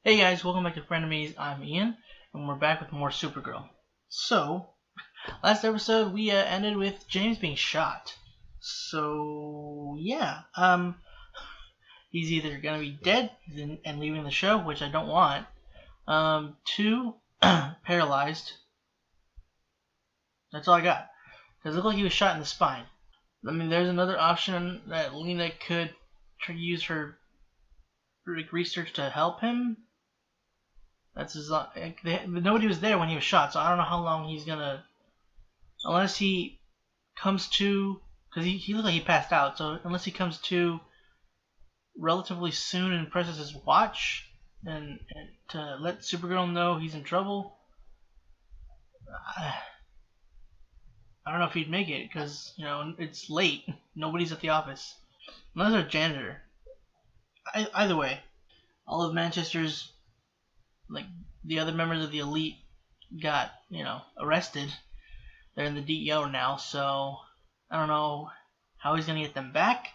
Hey guys, welcome back to Frenemies. I'm Ian, and we're back with more Supergirl. So, last episode we ended with James being shot. So yeah, he's either gonna be dead and leaving the show, which I don't want. Two, paralyzed. That's all I got. Cause it looked like he was shot in the spine. I mean, there's another option that Lena could use her research to help him. That's his. Nobody was there when he was shot, so I don't know how long he's gonna. Unless he comes to, because he looked like he passed out. So unless he comes to relatively soon and presses his watch, and to let Supergirl know he's in trouble. I don't know if he'd make it because it's late. Nobody's at the office unless they're a janitor. Either way, all of Manchester's, like, the other members of the elite got, arrested. They're in the DEO now, so I don't know how he's gonna get them back.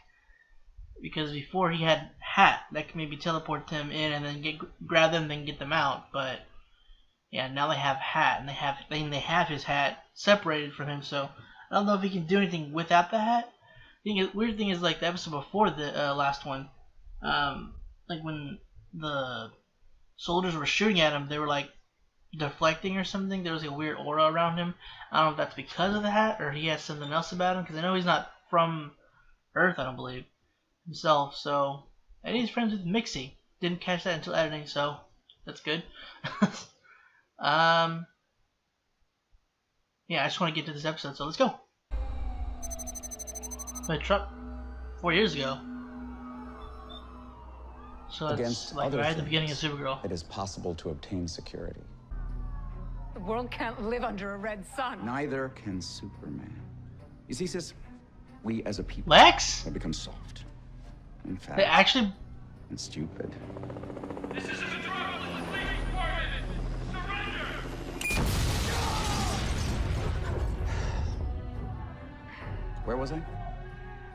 Because before he had Hat that could maybe teleport them in and then grab them, then get them out. But yeah, now they have Hat and they have his hat separated from him. So I don't know if he can do anything without the hat. Weird thing is, like, the episode before the last one, like when the soldiers were shooting at him, they were like deflecting or something. There was a weird aura around him. I don't know if that's because of the hat or he has something else about him, because I know he's not from Earth, I don't believe, himself. So, and he's friends with Mixie. Didn't catch that until editing, so that's good. Yeah, I just want to get to this episode, so let's go. My truck 4 years ago. So it's like right at the beginning of Supergirl. It is possible to obtain security. The world can't live under a red sun. Neither can Superman. You see, sis, we as a people Lex? have become soft. In fact, They actually. and stupid. This isn't a drama. This is leaving department. Surrender! Where was I?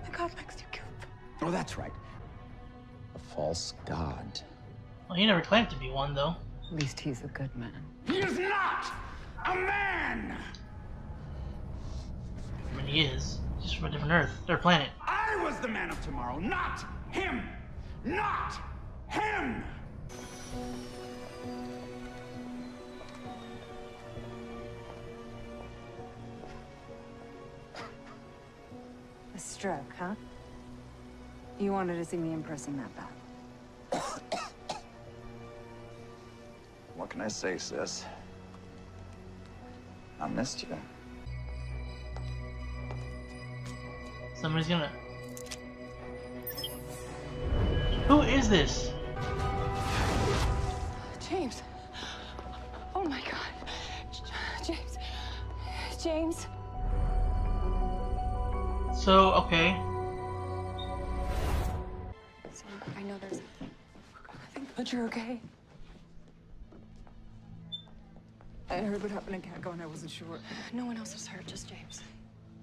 The God Lex, you killed them. Oh, that's right. A false god. Well, he never claimed to be one, though. At least he's a good man. He is not a man! I mean, he is. He's just from a different Earth, their planet. I was the man of tomorrow, not him! Not him! A stroke, huh? You wanted to see me impressing that bad. What can I say, sis? I missed you. Somebody's gonna. Who is this? James. Oh my God. James. James. So, okay. So, I know there's nothing, but you're okay. I heard what happened in Catco and I wasn't sure. No one else was hurt, just James.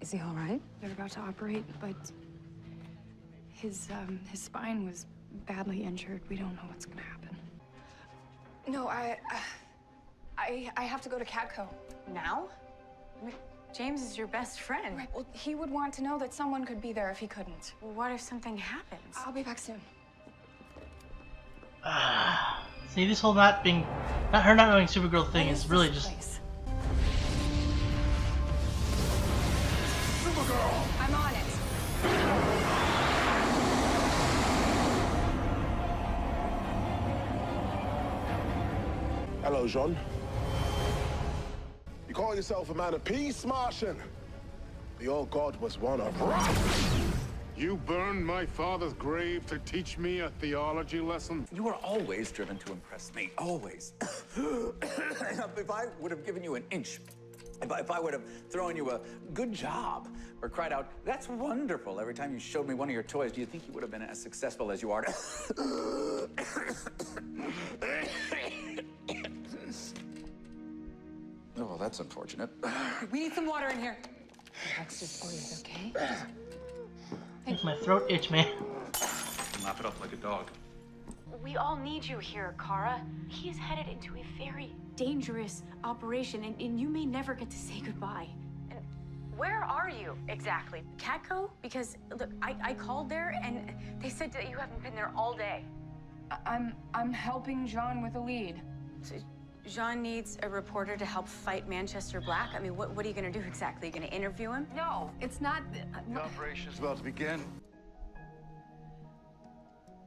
Is he all right? They're about to operate, but his spine was badly injured. We don't know what's gonna happen. No, I have to go to Catco. Now? I mean, James is your best friend. Right, well, he would want to know that someone could be there if he couldn't. Well, what if something happens? I'll be back soon. See, this whole not knowing Supergirl thing is really just. Supergirl! I'm on it. Hello, Jean. You call yourself a man of peace, Martian? The old god was one of wrath. You burned my father's grave to teach me a theology lesson? You were always driven to impress me, always. If I would have given you an inch, if I would have thrown you a good job, or cried out, that's wonderful, every time you showed me one of your toys, do you think you would have been as successful as you are? Oh, that's unfortunate. We need some water in here. Lex just breathe, okay? Makes my throat itch, man. Lap it up like a dog. We all need you here, Kara. He is headed into a very dangerous operation, and you may never get to say goodbye. And where are you exactly? Catco? Because look, I called there and they said that you haven't been there all day. I'm helping John with a lead. So Jean needs a reporter to help fight Manchester Black? I mean, what are you gonna do exactly? You gonna interview him? No, it's not. The operation's about to begin.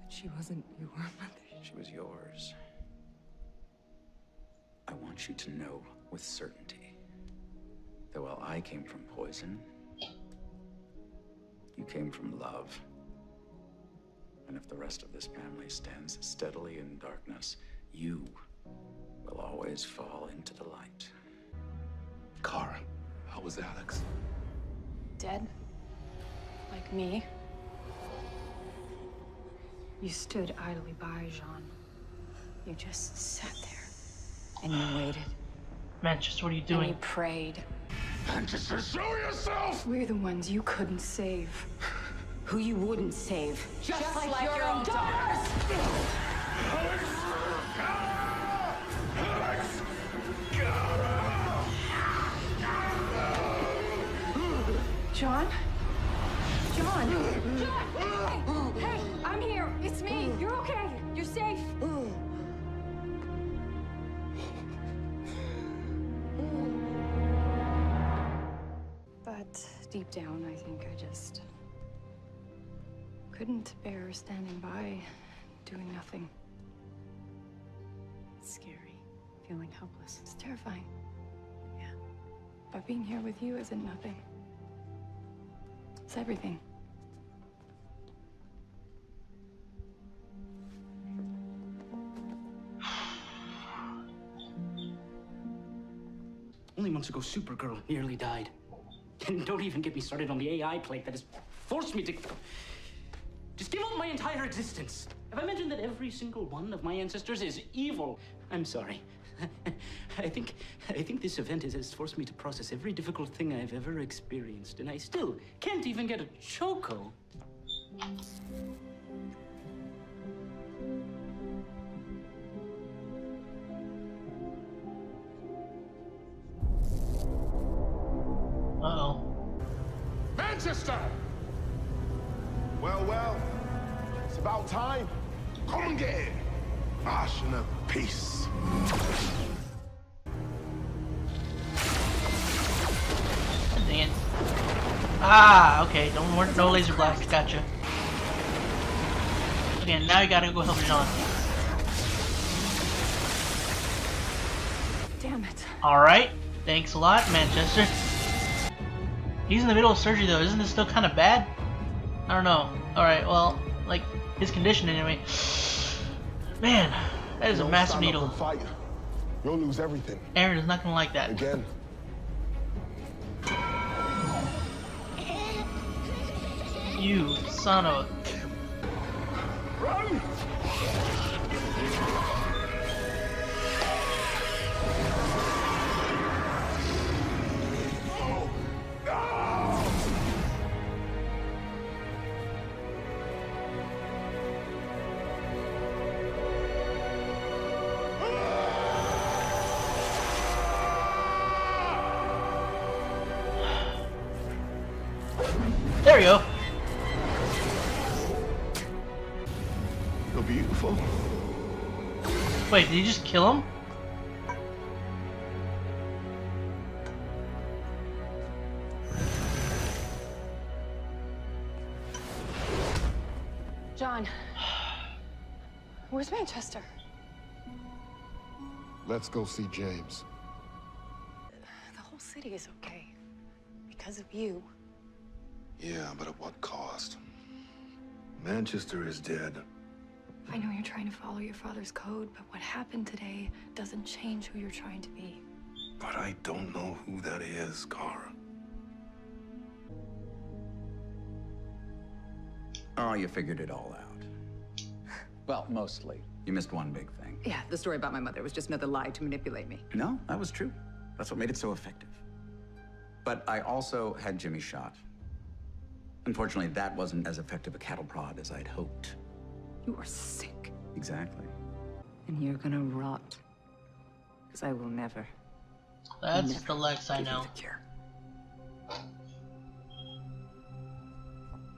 But she wasn't your mother. She was yours. I want you to know with certainty that while I came from poison, you came from love. And if the rest of this family stands steadily in darkness, you will always fall into the light. Kara, how was Alex? Dead? Like me? You stood idly by, Jean. You just sat there. And you waited. Manchester, what are you And doing? you prayed. Manchester, show yourself! We're the ones you couldn't save. Who you wouldn't save. Just like your own daughters! John? John! John! Hey! Hey! I'm here! It's me! You're okay! You're safe! But deep down, I think I just couldn't bear standing by, doing nothing. It's scary. Feeling helpless. It's terrifying. Yeah. But being here with you isn't nothing. It's everything. Only months ago, Supergirl nearly died. And don't even get me started on the AI plague that has forced me to just give up my entire existence. Have I mentioned that every single one of my ancestors is evil? I'm sorry. I think this event has forced me to process every difficult thing I've ever experienced, and I still can't even get a choco. Uh-oh. Manchester! Well, well, it's about time. Come and get it. Martian of peace. Dang it. Ah, okay. Don't work. No laser blast. Gotcha. Okay, now you gotta go help Jean. Damn it. Alright. Thanks a lot, Manchester. He's in the middle of surgery though. Isn't this still kind of bad? I don't know. Alright, well, like, his condition anyway. Man, that is a massive needle. Fight. You'll lose everything. Aaron is not gonna like that. Again. You son of a... Run! Oh, no! There we go. You're beautiful. Wait, did he just kill him? John. Where's Manchester? Let's go see James. The whole city is okay. Because of you. Yeah, but at what cost? Manchester is dead. I know you're trying to follow your father's code, but what happened today doesn't change who you're trying to be. But I don't know who that is, Kara. Oh, you figured it all out. Well, mostly. You missed one big thing. Yeah, the story about my mother was just another lie to manipulate me. No, that was true. That's what made it so effective. But I also had Jimmy shot. Unfortunately, that wasn't as effective a cattle prod as I'd hoped. You are sick. Exactly. And you're gonna rot. Because I will never. That's Never the Lex I give you know. the cure.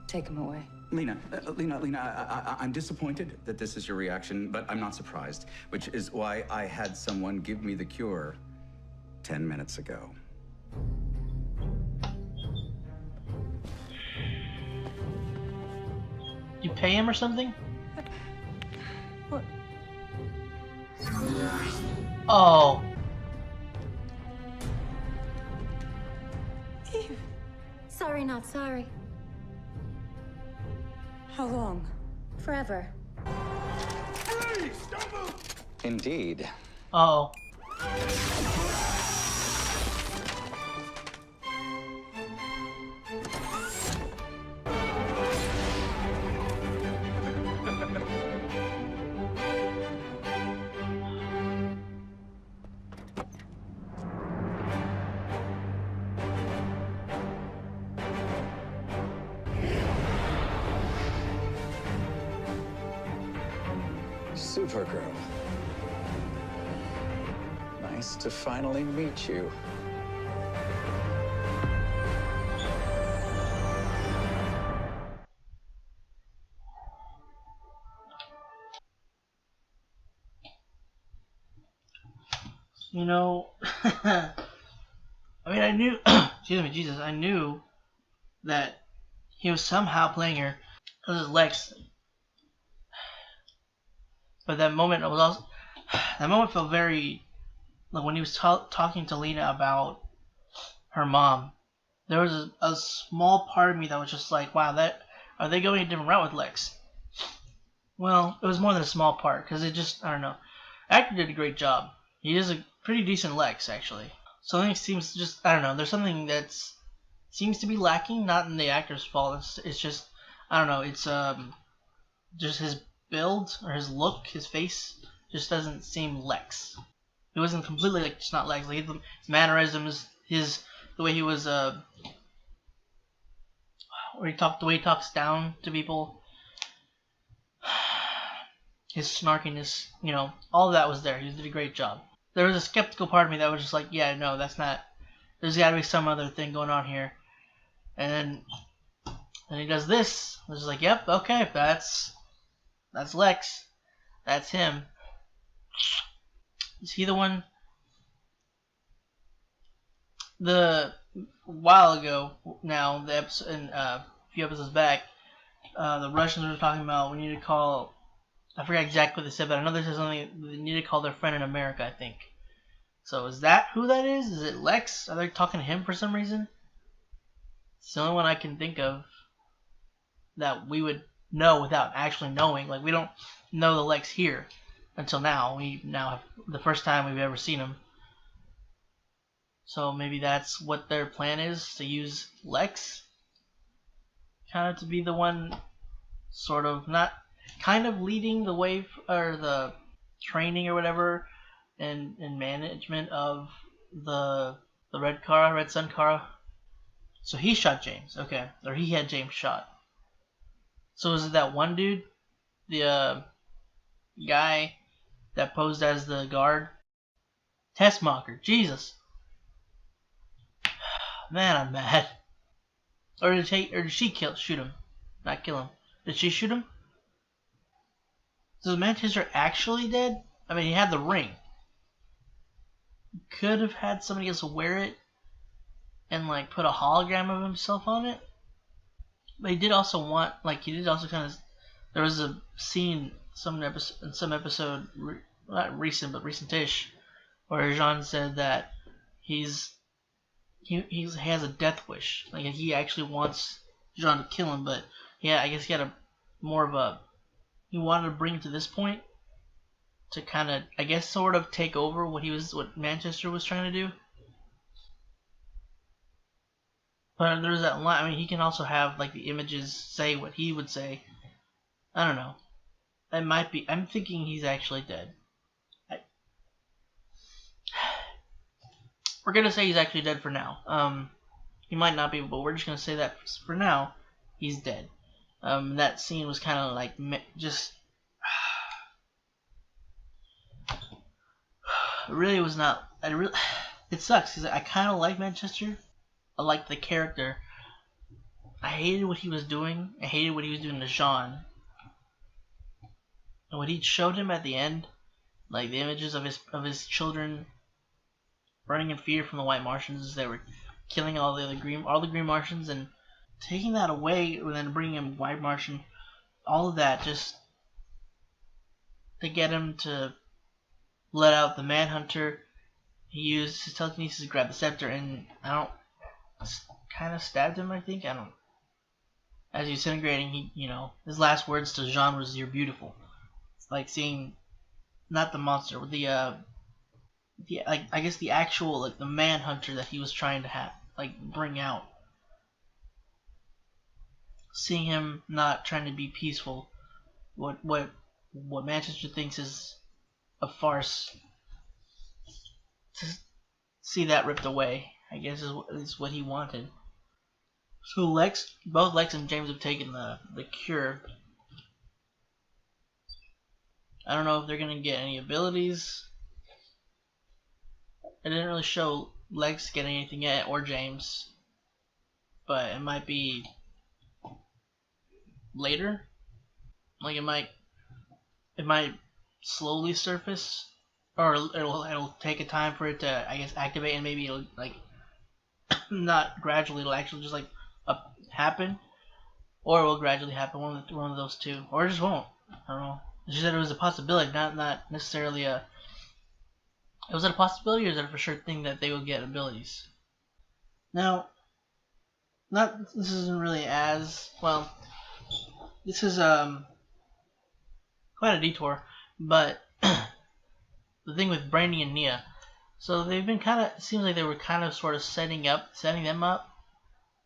Take him away. Lena, I'm disappointed that this is your reaction, but I'm not surprised, which is why I had someone give me the cure 10 minutes ago. You pay him or something? What? Oh. Eve. Sorry, not sorry. How long? Forever. Indeed. Oh. Supergirl. Nice to finally meet you. You know, I mean, I knew, excuse me, Jesus, I knew that he was somehow playing her because it's Lex. But that moment was also, that moment felt very, like when he was talking to Lena about her mom. There was a small part of me that was just like, wow, that are they going a different route with Lex? Well, it was more than a small part because it just, I don't know. Actor did a great job. He is a pretty decent Lex, actually. Something seems just, I don't know. There's something that seems to be lacking, not in the actor's fault. It's just, I don't know. It's just his build or his look, his face just doesn't seem Lex. It wasn't completely like just not Lex. Like his mannerisms, the way he was the way he talks down to people, his snarkiness, you know, all of that was there. He did a great job. There was a skeptical part of me that was just like, yeah, no, that's not. There's got to be some other thing going on here. And then he does this. I was just like, yep, okay, that's Lex. That's him. Is he the one? A while ago now, the episode, a few episodes back, the Russians were talking about we need to call. I forgot exactly what they said, but I know they said something. They need to call their friend in America, I think. So is that who that is? Is it Lex? Are they talking to him for some reason? It's the only one I can think of that we would know without actually knowing. Like, we don't know the Lex here until now. We now have the first time we've ever seen him. So maybe that's what their plan is, to use Lex kind of to be the one sort of not kind of leading the way or the training or whatever and management of the Red Sun Kara. So he shot James, okay, or he had James shot. So is it that one dude, the guy that posed as the guard? Tessmocker, Jesus. Man, I'm mad. Or did she shoot him? Not kill him. Did she shoot him? So is Manchester actually dead? I mean, he had the ring. He could have had somebody else wear it and like put a hologram of himself on it. But he did also want, like, he did also kind of. There was a scene in some episode, not recent but recentish, where Jean said that he has a death wish. Like, he actually wants Jean to kill him, but yeah, I guess he had he wanted to bring it to this point to kind of, I guess, sort of take over what Manchester was trying to do. But there's that line. I mean, he can also have like the images say what he would say. I don't know. That might be. I'm thinking he's actually dead. We're gonna say he's actually dead for now. He might not be, but we're just gonna say that for now, he's dead. That scene was kind of like just. really was not. It sucks because I kind of like Manchester. I like the character. I hated what he was doing. I hated what he was doing to Jean. And what he showed him at the end, like the images of his children running in fear from the White Martians as they were killing all the Green Martians, and taking that away and then bringing him White Martian, all of that just to get him to let out the Manhunter. He used his telekinesis to grab the scepter, and kind of stabbed him. I think as he was disintegrating, his last words to Jean was, "You're beautiful." It's like seeing not the monster, but I guess the actual the Manhunter that he was trying to bring out. Seeing him not trying to be peaceful, what Manchester thinks is a farce, to see that ripped away, I guess is what he wanted. So both Lex and James have taken the cure. I don't know if they're gonna get any abilities. It didn't really show Lex getting anything yet, or James, but it might be later. Like it might slowly surface, or it'll take a time for it to, I guess, activate, and maybe it'll not gradually. It'll actually just happen, or it will gradually happen. One of those two, or it just won't. I don't know. She said it was a possibility, not necessarily a. Was it a possibility, or is it a for sure thing that they will get abilities? Now, this isn't really as well. This is quite a detour, but the thing with Brandy and Nia, so they've been it seems like they were sort of setting them up.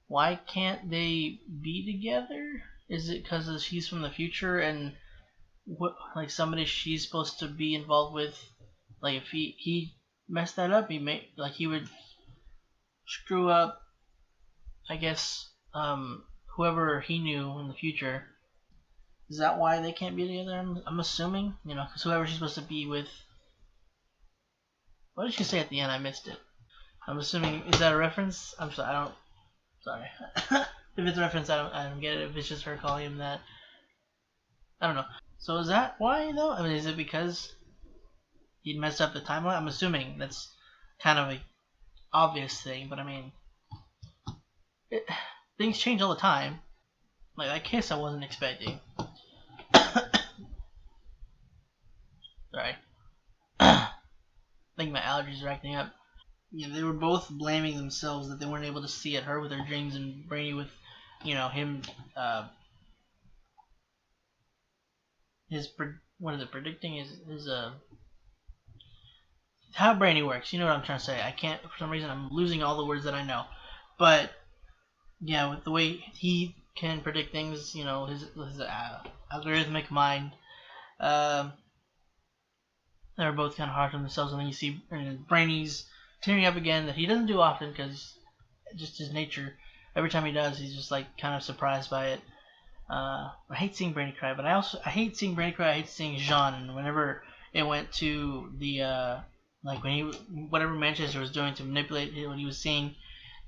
Why can't they be together? Is it because she's from the future and somebody she's supposed to be involved with? Like if he messed that up, he would screw up, I guess, whoever he knew in the future. Is that why they can't be together? I'm assuming, because whoever she's supposed to be with. What did she say at the end? I missed it. I'm assuming, is that a reference? I'm sorry, sorry. If it's a reference, I don't get it. If it's just her calling him that, I don't know. So is that why though? I mean, is it because he'd messed up the timeline? I'm assuming that's kind of a obvious thing, but I mean, things change all the time. Like that kiss, I wasn't expecting. Sorry. I think my allergies are acting up. They were both blaming themselves that they weren't able to see it. Her with her dreams, and Brady with, him. What is it? Predicting his how Brandy works. You know what I'm trying to say. I can't, for some reason, I'm losing all the words that I know. But yeah, with the way he can predict things, his algorithmic mind. They're both kind of hard on themselves, and then you see Brainy's tearing up again, that he doesn't do often because just his nature. Every time he does, he's just kind of surprised by it. I hate seeing Brandy cry, but I hate seeing Brandy cry. I hate seeing Jean, and whenever it went to the whatever Manchester was doing to manipulate what he was seeing,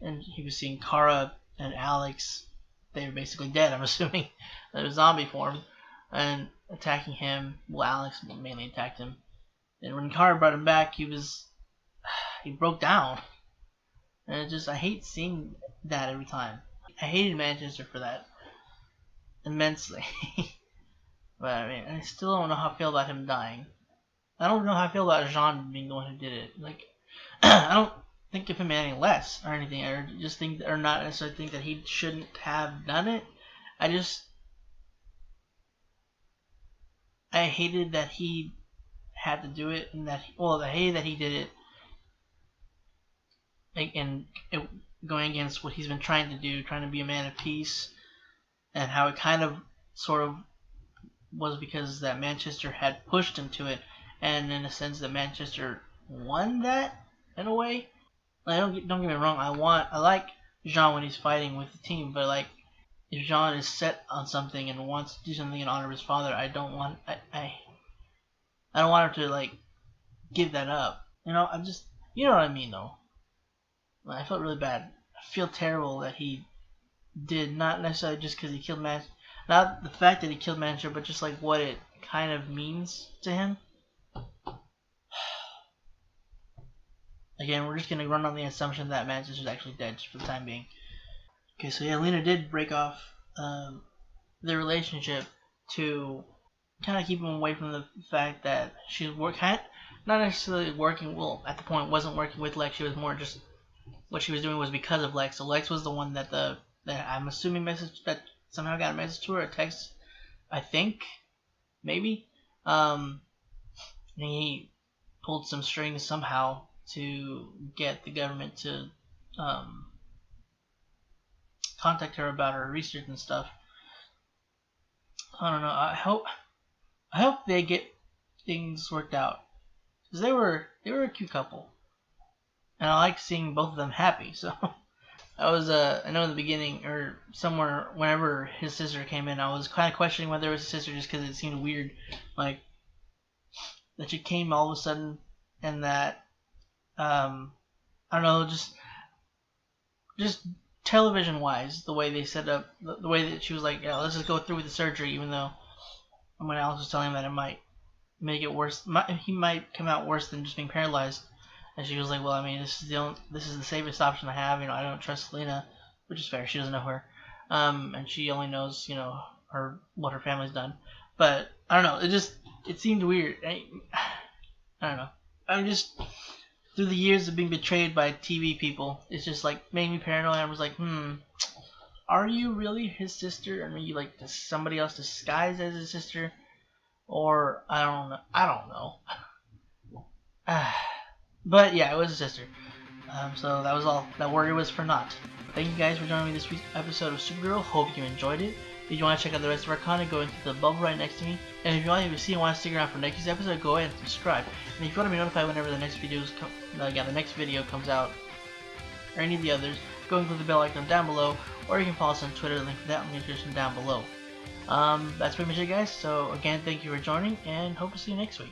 and he was seeing Kara and Alex, they were basically dead. I'm assuming they were zombie form, and attacking him. Well, Alex mainly attacked him, and when Kara brought him back, he broke down, and I hate seeing that every time. I hated Manchester for that immensely. But I mean, I still don't know how I feel about him dying. I don't know how I feel about Jean being the one who did it. I don't think of him any less or anything, or just think, or not necessarily think that he shouldn't have done it. I hated that he had to do it, and I hated that he did it, and going against what he's been trying to do, trying to be a man of peace, and how it kind of sort of was because that Manchester had pushed him to it, and in a sense that Manchester won that in a way. Don't get me wrong, I like Jean when he's fighting with the team, but if Jean is set on something and wants to do something in honor of his father, I don't want him to give that up. You know, you know what I mean, though. I felt really bad. I feel terrible that he did, not necessarily just because he killed Manchester, not the fact that he killed Manchester, but just like what it kind of means to him. Again, we're just gonna run on the assumption that Manchester's actually dead just for the time being. Okay, so yeah, Lena did break off their relationship to kind of keep him away from the fact that she was not necessarily working. Well, at the point, wasn't working with Lex. She was more just what she was doing was because of Lex. So Lex was the one that that I'm assuming message that somehow got a message to her, a text, I think, maybe. And he pulled some strings somehow to get the government to contact her about her research and stuff. I don't know. I hope they get things worked out, because they were a cute couple, and I like seeing both of them happy. So I was I know in the beginning or somewhere whenever his sister came in, I was kind of questioning whether it was his sister just because it seemed weird, like that she came all of a sudden, and that I don't know, just television wise, the way they set up, the way that she was like, yeah, let's just go through with the surgery, even though when Alice was telling him that it might make it worse, he might come out worse than just being paralyzed. And she was like, well, I mean, this is the safest option I have. You know, I don't trust Lena, which is fair. She doesn't know her, and she only knows, you know, what her family's done. But I don't know. It seemed weird. I don't know. I'm just, through the years of being betrayed by TV people, it's just like made me paranoid. I was like, are you really his sister? Or are you like somebody else disguised as his sister? Or I don't know. But yeah, it was his sister. So that was all. That worry was for naught. Thank you guys for joining me this week's episode of Supergirl. Hope you enjoyed it. If you want to check out the rest of our content, go into the bubble right next to me. And if you want to see and want to stick around for next week's episode, go ahead and subscribe. And if you want to be notified whenever the next video comes out, or any of the others, go and click the bell icon down below, or you can follow us on Twitter. The link for that in the description down below. That's pretty much it, guys. So again, thank you for joining, and hope to see you next week.